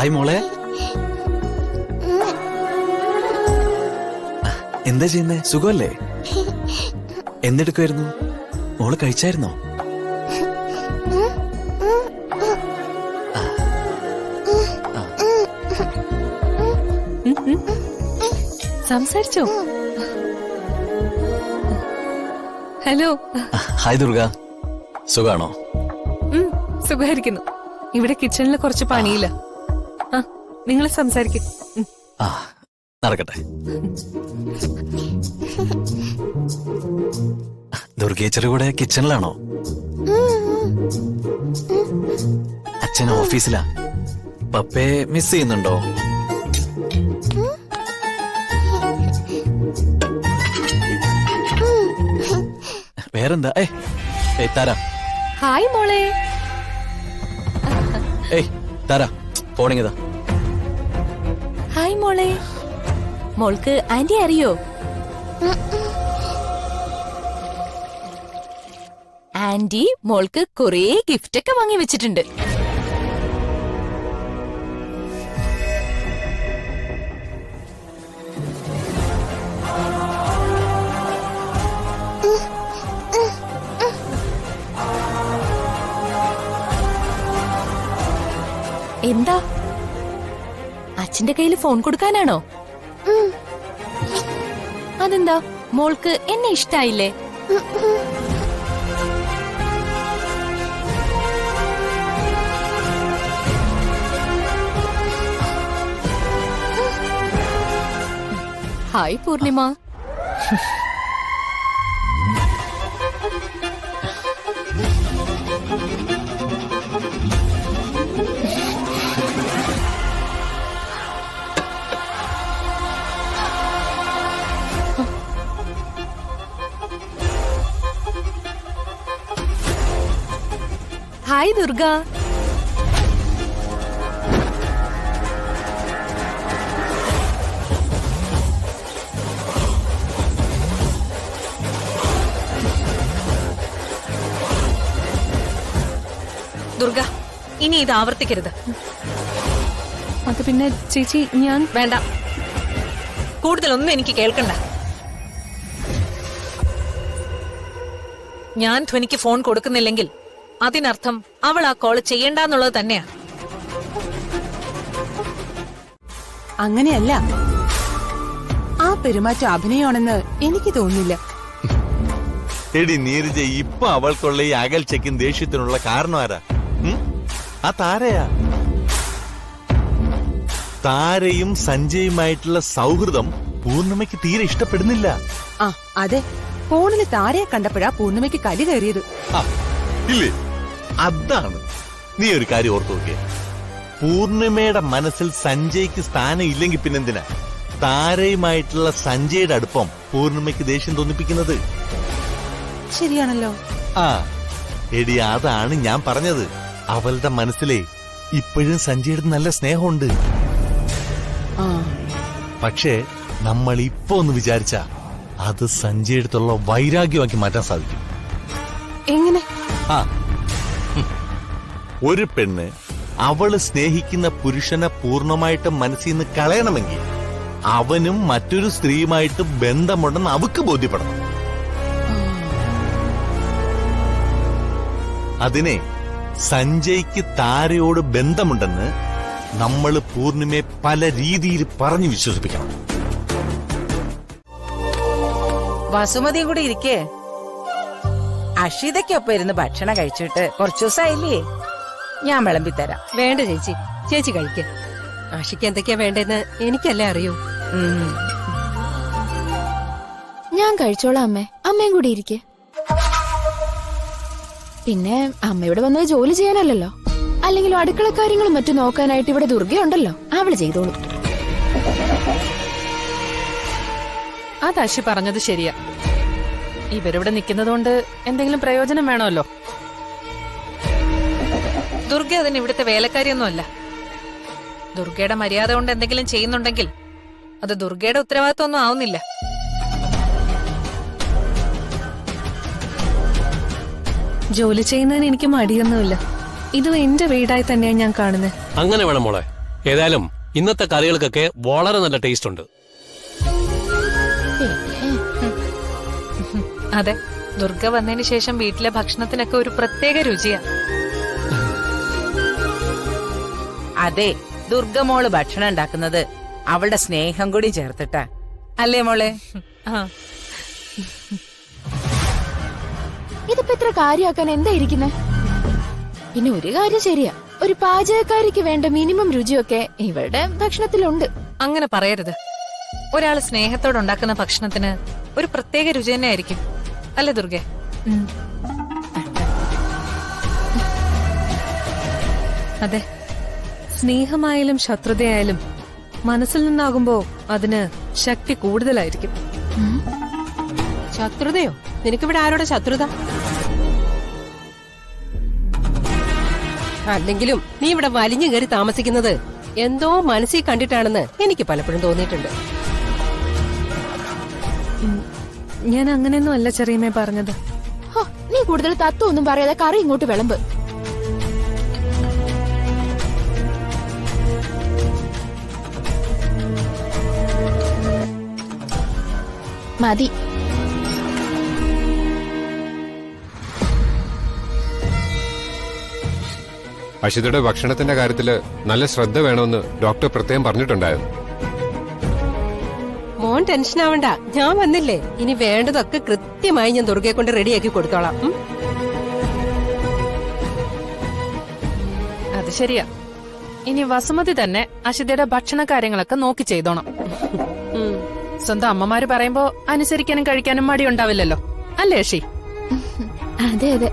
Hi മോളെ. എന്താ ചെയ്യുന്നേ? സുഖമല്ലേ? എന്തെടുക്കുമായിരുന്നു? മോള് കഴിച്ചായിരുന്നോ? സംസാരിച്ചോ? ഹലോ. ഹായ് ദുർഗ, സുഖാണോ? സുഖായിരിക്കുന്നു. ഇവിടെ കിച്ചണിൽ കുറച്ച് പണിയില്ല. നിങ്ങൾ സംസാരിക്കും. നടക്കട്ടെ. ദുർഗേച്ചറി കൂടെ കിച്ചണിലാണോ? അച്ഛൻ ഓഫീസിലാ. പപ്പയെ മിസ് ചെയ്യുന്നുണ്ടോ? വേറെന്താ? താര. ഹായ് മോളെ. താര, പോണിങ്ങതാ. ഹായ് മോളെ. മോൾക്ക് ആന്റി അറിയോ? ആന്റി മോൾക്ക് കുറേ ഗിഫ്റ്റ് ഒക്കെ വാങ്ങി വെച്ചിട്ടുണ്ട്. എന്താ? അച്ഛന്റെ കയ്യിൽ ഫോൺ കൊടുക്കാനാണോ? അതെന്താ? മോൾക്ക് എന്നെ ഇഷ്ടായില്ലേ? ഹായ് പൂർണിമ. ഹായ് ദുർഗ. ദുർഗ, ഇനി ഇത് ആവർത്തിക്കരുത്. അത് പിന്നെ ചേച്ചി, ഞാൻ വേണ്ട, കൂടുതലൊന്നും എനിക്ക് കേൾക്കണ്ട. ഞാൻ ധ്വനിക്ക് ഫോൺ കൊടുക്കുന്നില്ലെങ്കിൽ അതിനർത്ഥം അവൾ ആ കോള് ചെയ്യണ്ടെന്നുള്ളത് തന്നെയാ. അങ്ങനെയല്ല, ആ പെരുമാറ്റം അഭിനയമാണെന്ന് എനിക്ക് തോന്നുന്നില്ല. എടി നീരജ, ഇപ്പൊ അവൾക്കുള്ള ഈ അകൽച്ചയ്ക്കും ദേഷ്യത്തിനുള്ള കാരണം ആരാ? ആ താരയാ. താരയും സഞ്ജയുമായിട്ടുള്ള സൗഹൃദം പൂർണിമയ്ക്ക് തീരെ ഇഷ്ടപ്പെടുന്നില്ല. അതെ, ഫോണില് താരയെ കണ്ടപ്പോഴാ പൂർണിമയ്ക്ക് കലി കയറിയത്. ഇല്ലേ? അതാണ്. നീ ഒരു കാര്യം ഓർത്തു നോക്കിയേ, പൂർണിമയുടെ മനസ്സിൽ സഞ്ജയ്ക്ക് സ്ഥാനം ഇല്ലെങ്കിൽ പിന്നെന്തിനാ താരയുമായിട്ടുള്ള സഞ്ജയുടെ അടുപ്പം പൂർണിമയ്ക്ക് ദേഷ്യം തോന്നിപ്പിക്കുന്നത്? ശരിയാണല്ലോ. എടി, അതാണ് ഞാൻ പറഞ്ഞത്. അവളുടെ മനസ്സിലെ ഇപ്പോഴും സഞ്ജയുടെ നല്ല സ്നേഹമുണ്ട്. പക്ഷേ നമ്മൾ ഇപ്പൊ ഒന്ന് വിചാരിച്ച അത് സഞ്ജയടുത്തുള്ള വൈരാഗ്യമാക്കി മാറ്റാൻ സാധിക്കും. എങ്ങനെ? ഒരു പെണ്ണ് അവള് സ്നേഹിക്കുന്ന പുരുഷനെ പൂർണ്ണമായിട്ട് മനസ്സിൽ നിന്ന് കളയണമെങ്കിൽ അവനും മറ്റൊരു സ്ത്രീയുമായിട്ട് ബന്ധമുണ്ടെന്ന് അവക്ക് ബോധ്യപ്പെടണം. അതിനെ സഞ്ജയ്ക്ക് താരയോട് ബന്ധമുണ്ടെന്ന് നമ്മൾ പൂർണിമയെ പല രീതിയിൽ പറഞ്ഞു വിശ്വസിപ്പിക്കണം. വസുമതിയും കൂടി ഇരിക്കേ. അഷിതയ്ക്കൊപ്പം ഇരുന്ന് ഭക്ഷണം കഴിച്ചിട്ട് കുറച്ചു ദിവസമായില്ലേ? ഞാൻ വിളമ്പിത്തരാം. വേണ്ട ചേച്ചി, ചേച്ചി കഴിക്ക. ആഷിക്ക് എന്തൊക്കെയാ വേണ്ടെന്ന് എനിക്കല്ലേ അറിയൂ. ഞാൻ കഴിച്ചോളാം അമ്മേ. അമ്മയും കൂടി ഇരിക്കെ. പിന്നെ അമ്മയോട് വന്നത് ജോലി ചെയ്യാനല്ലല്ലോ, അല്ലെങ്കിലും അടുക്കള കാര്യങ്ങളും മറ്റും നോക്കാനായിട്ട് ഇവിടെ ദുർഗയുണ്ടല്ലോ, അവള് ചെയ്തോളൂ. അത് അശി പറഞ്ഞത് ശരിയാ. ഇവരിവിടെ നിൽക്കുന്നതുകൊണ്ട് എന്തെങ്കിലും പ്രയോജനം വേണമല്ലോ. ദുർഗ അതിന് ഇവിടുത്തെ വേലക്കാരിയൊന്നുമല്ല. ദുർഗയുടെ മര്യാദ കൊണ്ട് എന്തെങ്കിലും ചെയ്യുന്നുണ്ടെങ്കിൽ അത് ദുർഗയുടെ ഉത്തരവാദിത്വമൊന്നും ആവുന്നില്ല. ജോലി ചെയ്യുന്നതിന് എനിക്ക് മടിയൊന്നുമില്ല. ഇതും എന്റെ വീടായി തന്നെയാണ് ഞാൻ കാണുന്നത്. അങ്ങനെ വേണം മോളെ. ഏതായാലും ഇന്നത്തെ കറികൾക്കൊക്കെ വളരെ നല്ല ടേസ്റ്റ് ഉണ്ട്. അതെ, ദുർഗ വന്നതിന് ശേഷം വീട്ടിലെ ഭക്ഷണത്തിനൊക്കെ ഒരു പ്രത്യേക രുചിയാ. അതെ, ദുർഗമോള് ഭക്ഷണം ഉണ്ടാക്കുന്നത് അവളുടെ സ്നേഹം കൂടി ചേർത്തിട്ടാ അല്ലേ മോളെ? ആ, ഇതിപ്പോ ഇത്ര കാര്യമാക്കാൻ എന്താ ഇരിക്കുന്നെ? പിന്നെ ഒരു കാര്യം ശരിയാ, ഒരു പാചകക്കാരിക്ക് വേണ്ട മിനിമം രുചിയൊക്കെ ഇവളുടെ ഭക്ഷണത്തിലുണ്ട്. അങ്ങനെ പറയരുത്. ഒരാള് സ്നേഹത്തോടെ ഉണ്ടാക്കുന്ന ഭക്ഷണത്തിന് ഒരു പ്രത്യേക രുചി തന്നെ ആയിരിക്കും, അല്ലേ ദുർഗെ? അതെ, സ്നേഹമായാലും ശത്രുതയായാലും മനസ്സിൽ നിന്നാകുമ്പോ അതിന് ശക്തി കൂടുതലായിരിക്കും. ശത്രുതയോ? നിനക്കിവിടെ ആരോടെ ശത്രുത? അല്ലെങ്കിലും നീ ഇവിടെ വലിഞ്ഞു കയറി താമസിക്കുന്നത് എന്തോ മനസ്സിൽ കണ്ടിട്ടാണെന്ന് എനിക്ക് പലപ്പോഴും തോന്നിയിട്ടുണ്ട്. ഞാൻ അങ്ങനെയൊന്നും അല്ല ചെറിയമ്മേ പറഞ്ഞത്. ഹോ, നീ കൂടുതൽ തത്വം ഒന്നും പറയാതെ കറി ഇങ്ങോട്ട് വിളമ്പ്. മതി. അഷിതയുടെ ഭക്ഷണത്തിന്റെ കാര്യത്തില് നല്ല ശ്രദ്ധ വേണമെന്ന് ഡോക്ടർ പ്രത്യേകം പറഞ്ഞിട്ടുണ്ടായിരുന്നു. മോൻ ടെൻഷൻ ആവണ്ട, ഞാൻ വന്നില്ലേ. ഇനി വേണ്ടതൊക്കെ കൃത്യമായി ഞാൻ ദുർഗയെ കൊണ്ട് റെഡിയാക്കി കൊടുത്തോളാം. അത് ശരിയാ. ഇനി വസുമതി തന്നെ അഷിതയുടെ ഭക്ഷണ കാര്യങ്ങളൊക്കെ നോക്കി ചെയ്തോണം. സ്വന്തം അമ്മമാര് പറയുമ്പോ അനുസരിക്കാനും കഴിക്കാനും മടി ഉണ്ടാവില്ലല്ലോ, അല്ലേ അഷി? അതെ അതെ.